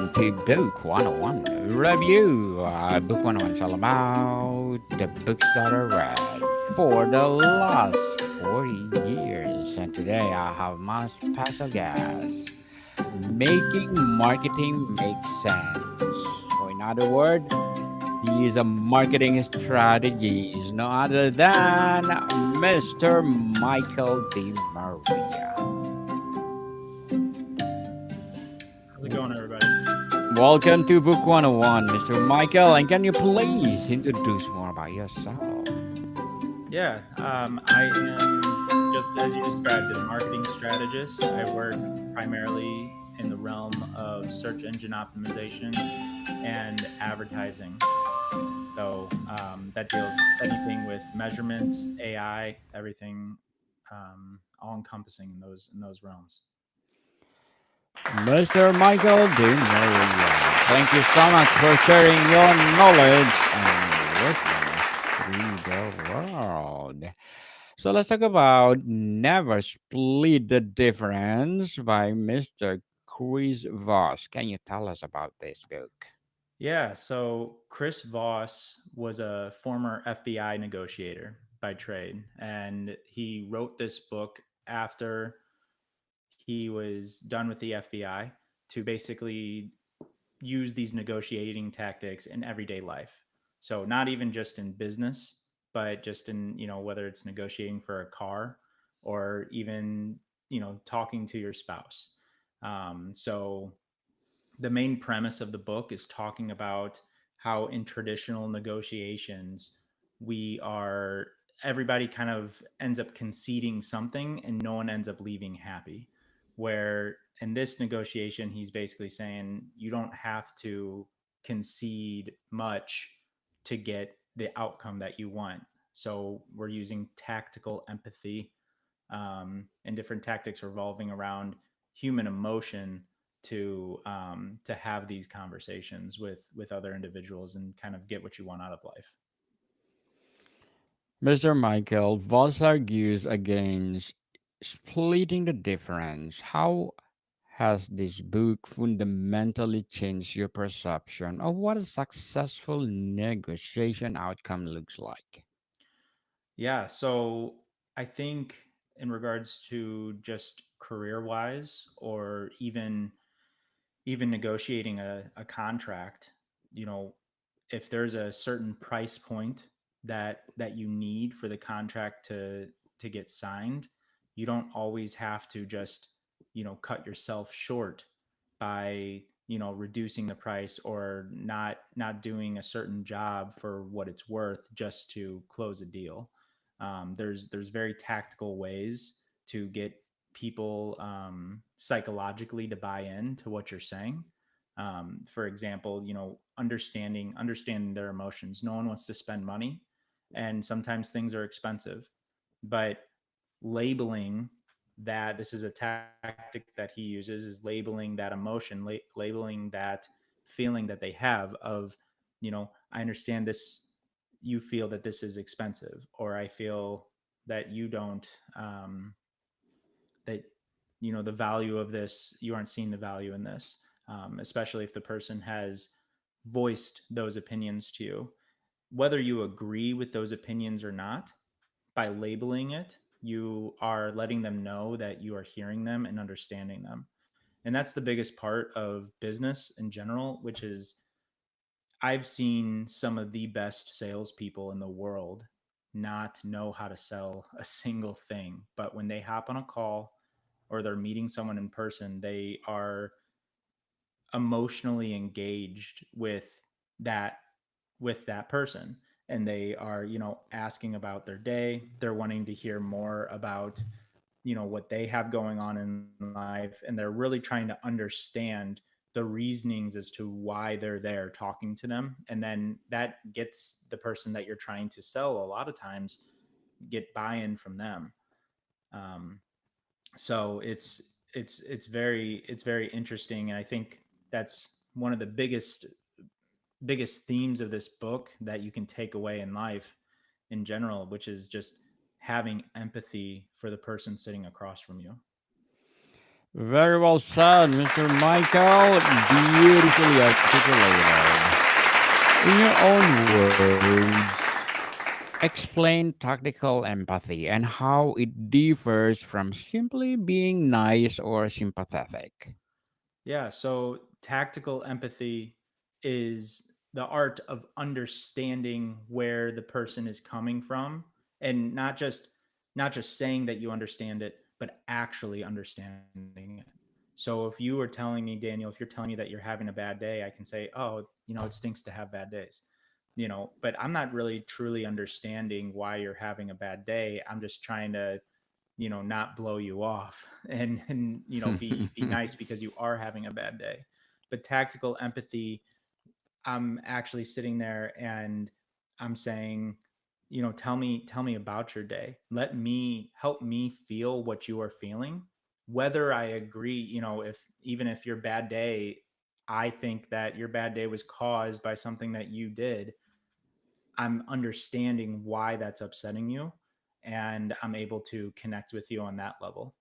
welcome to Book 101 Review. Book 101 is all about the books that are read for the last 40 years. And today I have my special guest, Making Marketing Make Sense. So, in other words, he is a marketing strategist, no other than Mr. Michael DiMaria. How's it going, everybody? Welcome to Book 101, Mr. Michael. And can you please introduce more about yourself? I am, just as you described, a marketing strategist. I work primarily in the realm of search engine optimization and advertising. That deals anything with measurement, AI, everything, all encompassing in those realms. Mr. Michael DiMaria. Thank you so much for sharing your knowledge and wisdom with the world. So let's talk about Never Split the Difference by Mr. Chris Voss. Can you tell us about this book? So Chris Voss was a former FBI negotiator by trade, and he wrote this book after he was done with the FBI to basically use these negotiating tactics in everyday life. So not even just in business, but just in, whether it's negotiating for a car or even, talking to your spouse. So the main premise of the book is talking about how in traditional negotiations we are everybody kind of ends up conceding something and no one ends up leaving happy, where in this negotiation he's basically saying you don't have to concede much to get the outcome that you want. So we're using tactical empathy, and different tactics revolving around human emotion to have these conversations with other individuals and kind of get what you want out of life. Mr. Michael Voss argues against splitting the difference. How has this book fundamentally changed your perception of what a successful negotiation outcome looks like? So I think in regards to just career wise or even negotiating a contract, you know, if there's a certain price point that you need for the contract to get signed, you don't always have to just, cut yourself short by, reducing the price or not doing a certain job for what it's worth just to close a deal. There's very tactical ways to get people psychologically to buy in to what you're saying. For example, understanding their emotions. No one wants to spend money, and sometimes things are expensive. But labeling that, this is a tactic that he uses, is labeling that emotion, labeling that feeling that they have of, I understand this. You feel that this is expensive, or I feel that you don't. That the value of this, you aren't seeing the value in this, especially if the person has voiced those opinions to you, whether you agree with those opinions or not. By labeling it, you are letting them know that you are hearing them and understanding them. And that's the biggest part of business in general, which is I've seen some of the best salespeople in the world not know how to sell a single thing. But when they hop on a call or they're meeting someone in person, they are emotionally engaged that with that person, and they are, asking about their day. They're wanting to hear more about, what they have going on in life, and they're really trying to understand the reasonings as to why they're there talking to them. And then that gets the person that you're trying to sell a lot of times get buy-in from them. um, so it's very interesting, and I think that's one of the biggest themes of this book that you can take away in life in general, which is just having empathy for the person sitting across from you. Very well said, Mr. Michael. Beautifully articulated. In your own words, explain tactical empathy and how it differs from simply being nice or sympathetic. Yeah, so tactical empathy is the art of understanding where the person is coming from, and not just saying that you understand it, but actually understanding it. So if you were telling me, Daniel, if you're telling me that you're having a bad day, I can say, "Oh, it stinks to have bad days." But I'm not really truly understanding why you're having a bad day. I'm just trying to not blow you off and be nice because you are having a bad day. But tactical empathy, I'm actually sitting there and I'm saying, tell me about your day. Let me help me feel what you are feeling. Whether I agree, if even if your bad day, I think that your bad day was caused by something that you did, I'm understanding why that's upsetting you, and I'm able to connect with you on that level.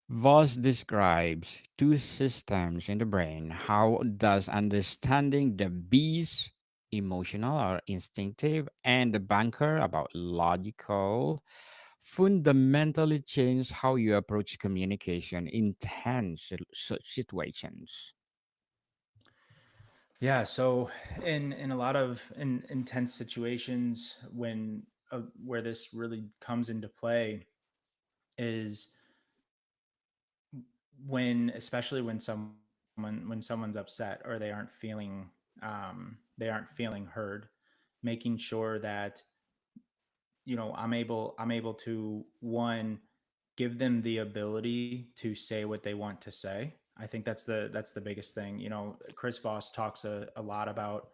Voss describes two systems in the brain. How does understanding the bees, emotional or instinctive, and the banker, about logical, fundamentally change how you approach communication in tense situations? Yeah, so in a lot of intense situations, where this really comes into play is especially when someone's upset or they aren't feeling heard, making sure that I'm able to, one, give them the ability to say what they want to say. I think that's the biggest thing. Chris Voss talks a lot about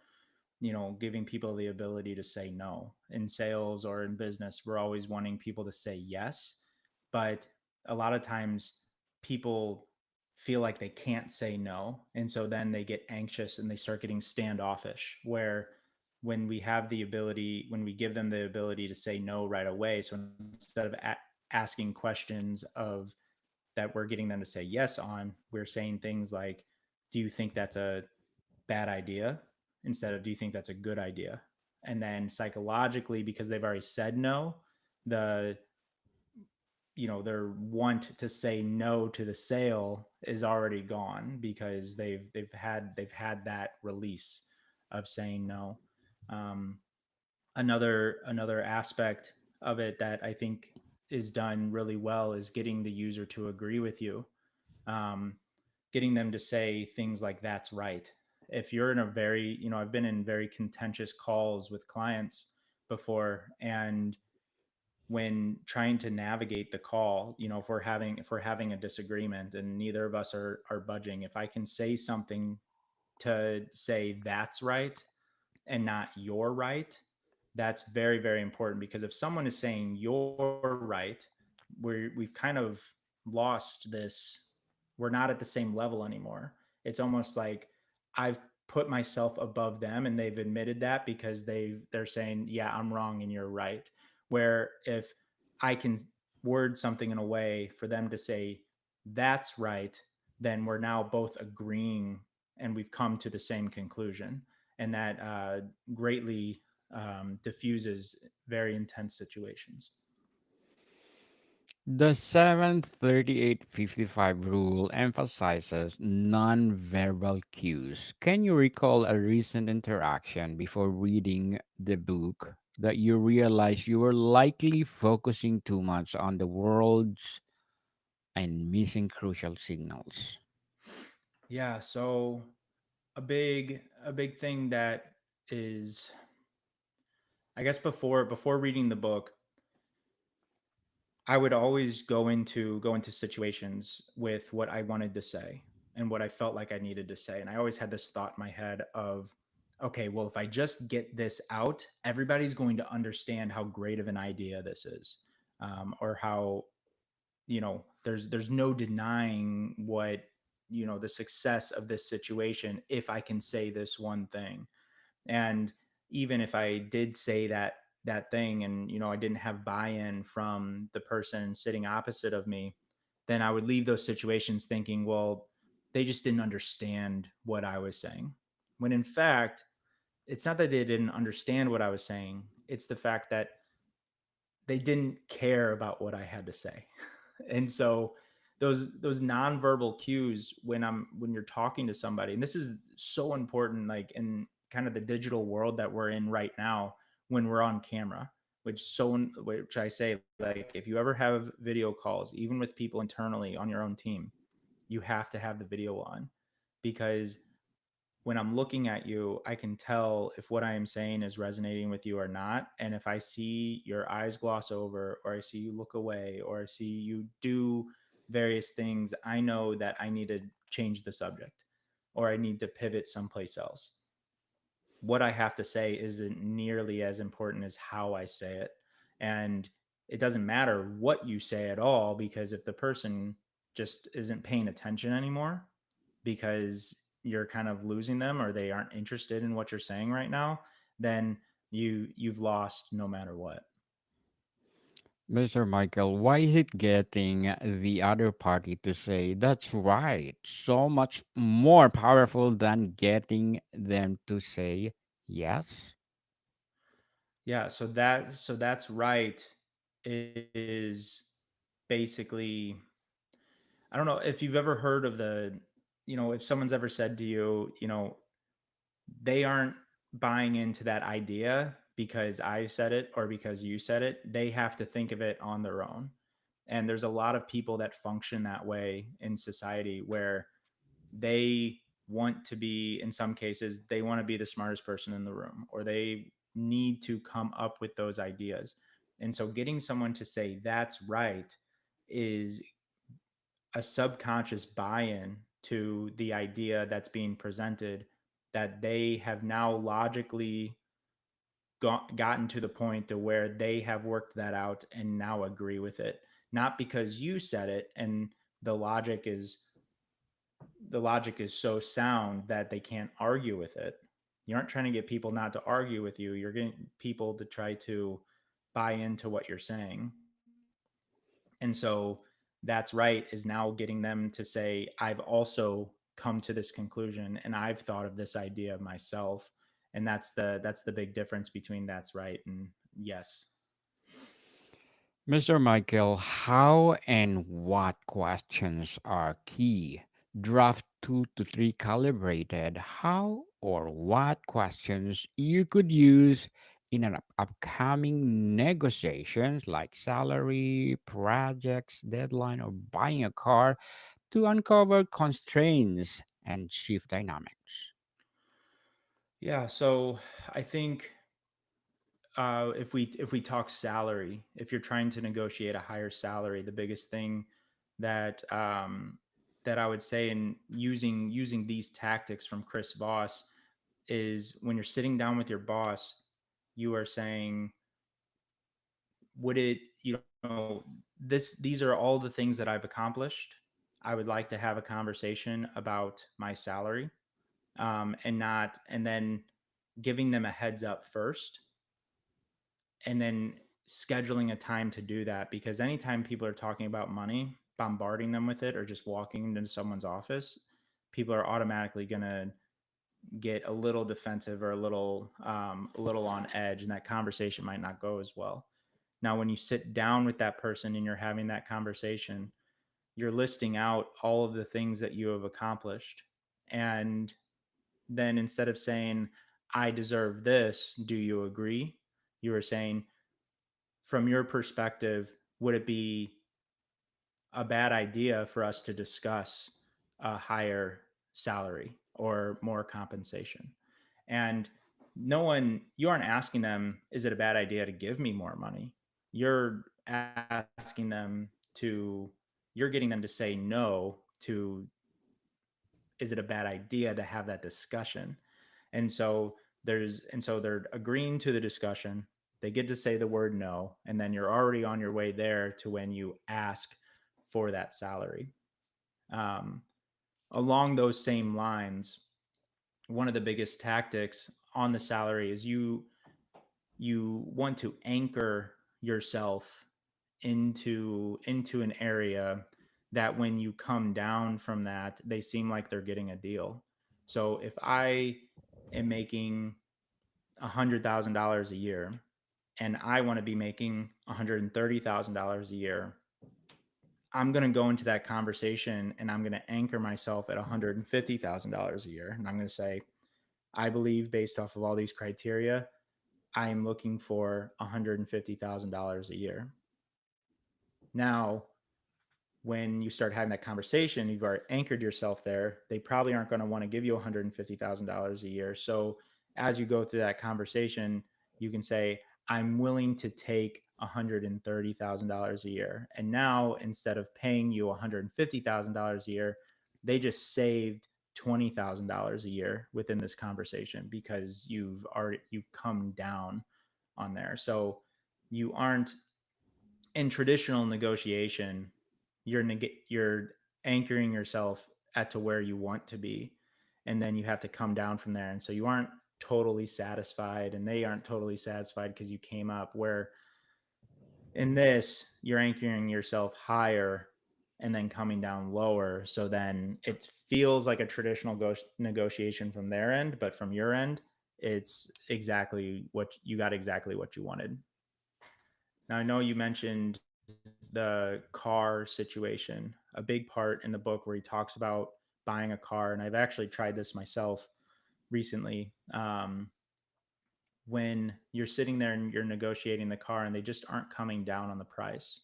giving people the ability to say no. In sales or in business, we're always wanting people to say yes, but a lot of times people feel like they can't say no, and so then they get anxious and they start getting standoffish, where when we give them the ability to say no right away, so instead of asking questions of that we're getting them to say yes on, we're saying things like, do you think that's a bad idea, instead of, do you think that's a good idea? And then psychologically, because they've already said no, the their want to say no to the sale is already gone, because they've had that release of saying no. um, another aspect of it that I think is done really well is getting the user to agree with you, um, getting them to say things like, that's right. If you're in a very, I've been in very contentious calls with clients before, and when trying to navigate the call, if we're having a disagreement and neither of us are budging, if I can say something to say that's right and not you're right, that's very, very important. Because if someone is saying you're right, we've kind of lost this. We're not at the same level anymore. It's almost like I've put myself above them and they've admitted that, because they're saying, yeah, I'm wrong and you're right. Where if I can word something in a way for them to say that's right, then we're now both agreeing and we've come to the same conclusion. And that greatly diffuses very intense situations. The 73855 rule emphasizes nonverbal cues. Can you recall a recent interaction before reading the book that you realized you were likely focusing too much on the words and missing crucial signals? Yeah, so a big thing that is, I guess, before reading the book, I would always go into situations with what I wanted to say and what I felt like I needed to say. And I always had this thought in my head of, okay, well, if I just get this out, everybody's going to understand how great of an idea this is, or how there's no denying what the success of this situation if I can say this one thing. And even if I did say that thing, and I didn't have buy-in from the person sitting opposite of me, then I would leave those situations thinking, well, they just didn't understand what I was saying. When in fact, it's not that they didn't understand what I was saying, it's the fact that they didn't care about what I had to say. And so those nonverbal cues when you're talking to somebody, and this is so important, like in kind of the digital world that we're in right now, when we're on camera, which I say, like, if you ever have video calls, even with people internally on your own team, you have to have the video on, because when I'm looking at you, I can tell if what I am saying is resonating with you or not. And if I see your eyes gloss over, or I see you look away, or I see you do various things, I know that I need to change the subject, or I need to pivot someplace else. What I have to say isn't nearly as important as how I say it. And it doesn't matter what you say at all, because if the person just isn't paying attention anymore, because you're kind of losing them, or they aren't interested in what you're saying right now, then you've lost no matter what. Mr. Michael, why is it getting the other party to say that's right so much more powerful than getting them to say yes? Yeah, so that's right is basically, I don't know if you've ever heard of if someone's ever said to you, they aren't buying into that idea because I said it or because you said it. They have to think of it on their own. And there's a lot of people that function that way in society, where they want to be, in some cases, they want to be the smartest person in the room, or they need to come up with those ideas. And so getting someone to say that's right is a subconscious buy-in to the idea that's being presented, that they have now logically gotten to the point to where they have worked that out and now agree with it, not because you said it and the logic is the logic is so sound that they can't argue with it. You aren't trying to get people not to argue with you, you're getting people to try to buy into what you're saying. And so that's right is now getting them to say, I've also come to this conclusion and I've thought of this idea myself. And that's the big difference between that's right and yes. Mr. Michael, how and what questions are key? Draft 2 to 3 calibrated. How or what questions you could use in an upcoming negotiations like salary, projects, deadline, or buying a car to uncover constraints and shift dynamics. Yeah, so I think if we talk salary, if you're trying to negotiate a higher salary, the biggest thing that that I would say in using these tactics from Chris Voss is, when you're sitting down with your boss, you are saying, would it, these are all the things that I've accomplished. I would like to have a conversation about my salary, and then giving them a heads up first, and then scheduling a time to do that, because anytime people are talking about money, bombarding them with it, or just walking into someone's office, people are automatically going to get a little defensive, or a little on edge, and that conversation might not go as well. Now when you sit down with that person and you're having that conversation, you're listing out all of the things that you have accomplished, and then instead of saying, I deserve this, do you agree, you are saying, from your perspective, would it be a bad idea for us to discuss a higher salary or more compensation? And you aren't asking them, is it a bad idea to give me more money? You're asking them you're getting them to say no to, is it a bad idea to have that discussion? And so they're agreeing to the discussion. They get to say the word no, and then you're already on your way there to when you ask for that salary. Um, Along those same lines, one of the biggest tactics on the salary is you want to anchor yourself into an area that when you come down from that, they seem like they're getting a deal. So if I am making $100,000 a year and I want to be making $130,000 a year, I'm going to go into that conversation and I'm going to anchor myself at $150,000 a year. And I'm going to say, I believe based off of all these criteria, I am looking for $150,000 a year. Now, when you start having that conversation, you've already anchored yourself there. They probably aren't going to want to give you $150,000 a year. So as you go through that conversation, you can say, I'm willing to take $130,000 a year. And now instead of paying you $150,000 a year, they just saved $20,000 a year within this conversation because you've come down on there. So you aren't in traditional negotiation, you're anchoring yourself at to where you want to be, and then you have to come down from there. And so you aren't totally satisfied, and they aren't totally satisfied because you came up. Where in this, you're anchoring yourself higher and then coming down lower. So then it feels like a traditional negotiation from their end, but from your end, it's exactly what you got, exactly what you wanted. Now, I know you mentioned the car situation, a big part in the book where he talks about buying a car. And I've actually tried this myself recently. When you're sitting there and you're negotiating the car and they just aren't coming down on the price.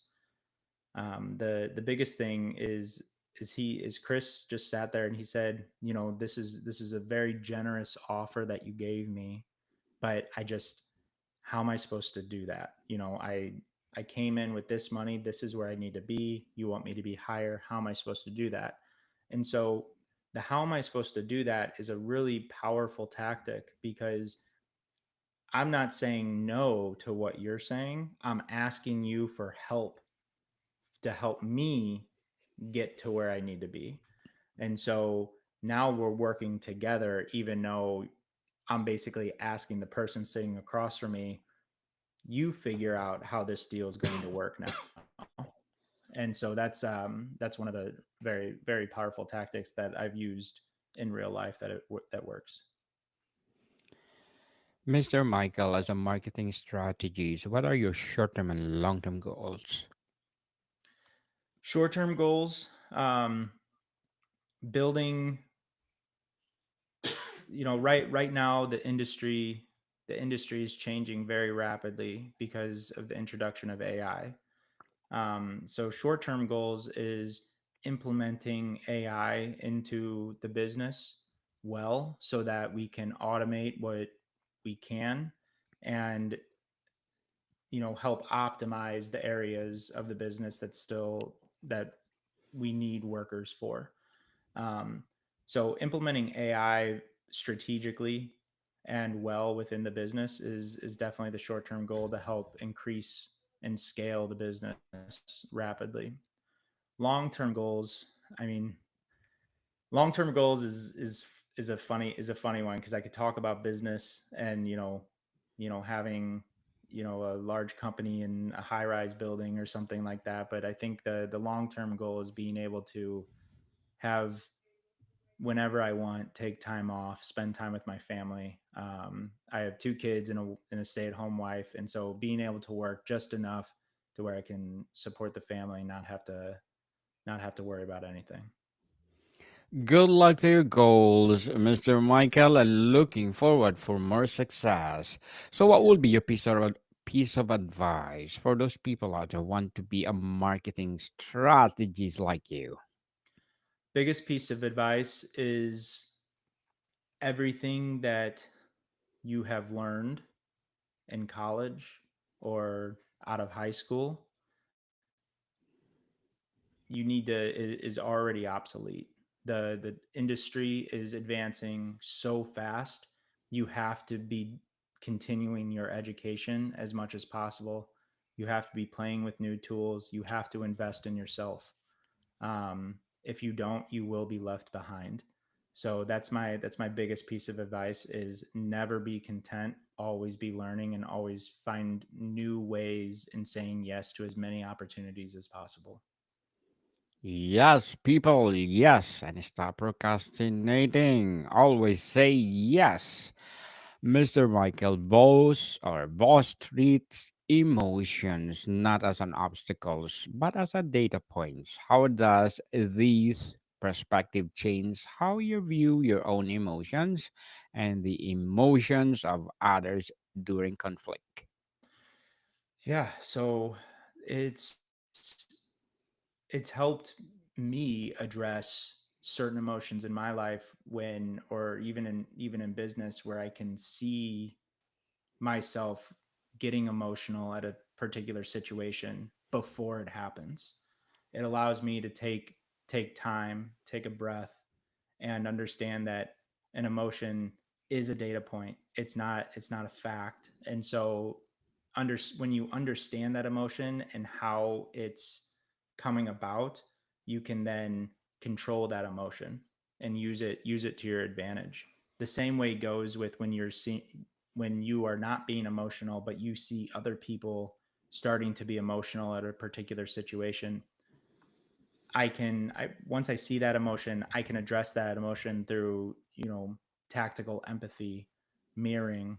The biggest thing is Chris just sat there and he said, you know, this is a very generous offer that you gave me, but I just, how am I supposed to do that? You know, I came in with this money. This is where I need to be. You want me to be higher. How am I supposed to do that? And so the how am I supposed to do that is a really powerful tactic because I'm not saying no to what you're saying. I'm asking you for help to help me get to where I need to be. And so now we're working together, even though I'm basically asking the person sitting across from me, you figure out how this deal is going to work now. And so that's one of the very powerful tactics that I've used in real life that works. Mr. Michael, as a marketing strategist, what are your short-term and long-term goals? Short term goals, building. You know, right now the industry is changing very rapidly because of the introduction of AI. So short term goals is implementing AI into the business well so that we can automate what we can and help optimize the areas of the business that we need workers for. Um, so implementing AI strategically and well within the business is definitely the short term goal to help increase and scale the business rapidly. Long term goals, I mean, long term goals is a funny one because I could talk about business and having a large company in a high rise building or something like that. But I think the long term goal is being able to have whenever I want, take time off, spend time with my family. I have two kids and a stay at home wife, and so being able to work just enough to where I can support the family and not have to worry about anything. Good luck to your goals, Mr. Michael, and looking forward for more success. So, what will be your piece of advice for those people out there who want to be a marketing strategist like you? Biggest piece of advice is everything that you have learned in college or out of high school you need to is already obsolete. The industry is advancing so fast. You have to be continuing your education as much as possible. You have to be playing with new tools. You have to invest in yourself. If you don't, you will be left behind. So that's my biggest piece of advice: is never be content. always be learning and always find new ways in saying yes to as many opportunities as possible. Yes, people, yes, and stop procrastinating. Always say yes. Mr. Michael Boss treats emotions not as an obstacles, but as a data points. How does these perspective change how you view your own emotions and the emotions of others during conflict? Yeah, so it's it's helped me address certain emotions in my life when, or even in business, where I can see myself getting emotional at a particular situation before it happens. It allows me to take time, take a breath, and understand that an emotion is a data point. It's not a fact. And so when you understand that emotion and how it's coming about, you can then control that emotion and use it to your advantage. The same way goes with when you are not being emotional, but you see other people starting to be emotional at a particular situation. Once I see that emotion, I can address that emotion through, tactical empathy, mirroring,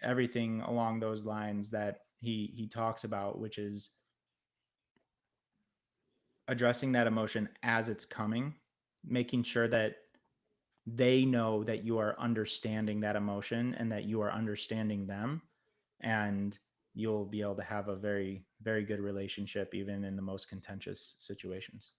everything along those lines that he talks about, which is addressing that emotion as it's coming, making sure that they know that you are understanding that emotion and that you are understanding them, and you'll be able to have a very, very good relationship even in the most contentious situations.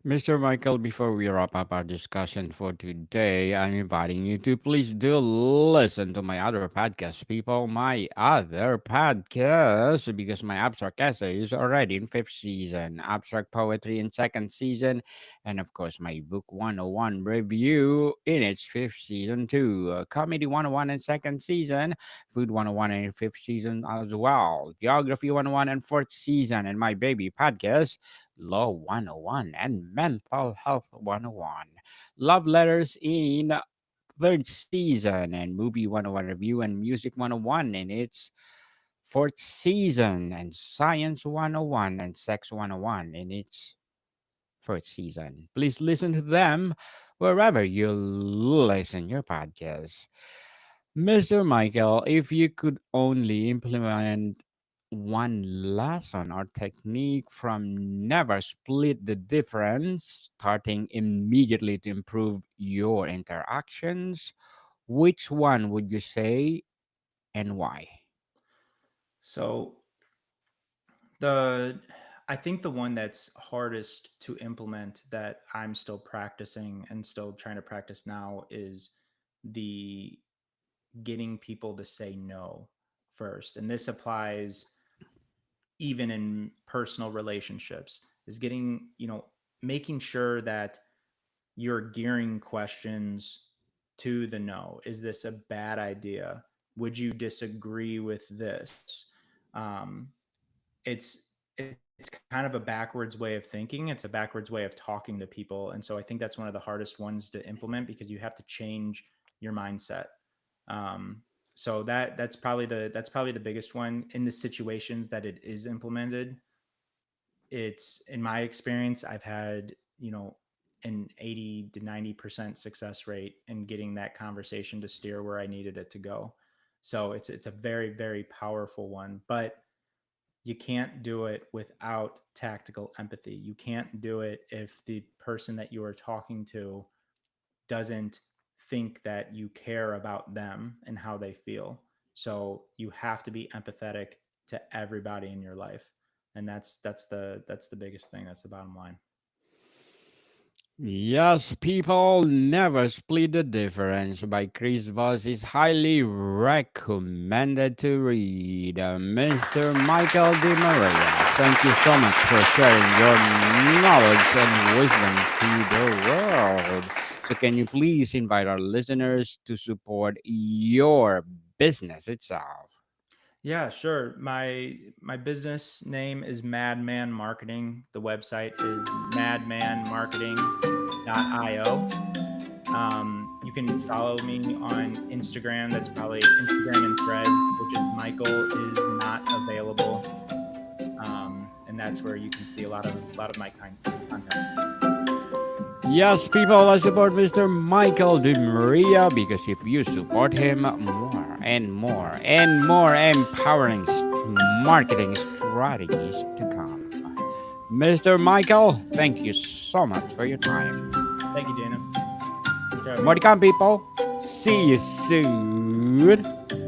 Mr. Michael, before we wrap up our discussion for today, I'm inviting you to please do listen to my other podcast, people. My other podcast, because my abstract essay is already in fifth season, abstract poetry in second season, and of course, my book 101 review in its fifth season, too. Comedy 101 in second season, food 101 in fifth season as well, geography 101 and fourth season, and my baby podcast. Law 101 and Mental Health 101. Love Letters in third season and Movie 101 Review and Music 101 in its fourth season and Science 101 and Sex 101 in its first season. Please listen to them wherever you listen your podcast. Mr. Michael, if you could only implement one lesson or technique from never split the difference, starting immediately to improve your interactions, which one would you say and why? So the I think the one that's hardest to implement that I'm still practicing and still trying to practice now is the getting people to say no first. And this applies even in personal relationships, is getting, making sure that you're gearing questions to the no. Is this a bad idea? Would you disagree with this? Um, it's kind of a backwards way of thinking. It's a backwards way of talking to people, and so I think that's one of the hardest ones to implement because you have to change your mindset. Um, so that's probably the biggest one in the situations that it is implemented. It's, in my experience, I've had, an 80 to 90% success rate in getting that conversation to steer where I needed it to go. So it's a very, very powerful one, but you can't do it without tactical empathy. You can't do it if the person that you are talking to doesn't think that you care about them and how they feel. So you have to be empathetic to everybody in your life. And that's the biggest thing. That's the bottom line. Yes, people never split the difference by Chris Voss is highly recommended to read. Mr. Michael DiMaria, thank you so much for sharing your knowledge and wisdom to the world. So, can you please invite our listeners to support your business itself? Yeah, sure. My business name is Madman Marketing. The website is madmanmarketing.io. You can follow me on Instagram. That's probably Instagram and Threads, which is Michael is not available. And that's where you can see a lot of my content. Yes, people, let's support Mr. Michael DiMaria, because if you support him, more and more and more empowering marketing strategies to come. Mr. Michael, thank you so much for your time. Thank you, Dana. More to come, people. See you soon.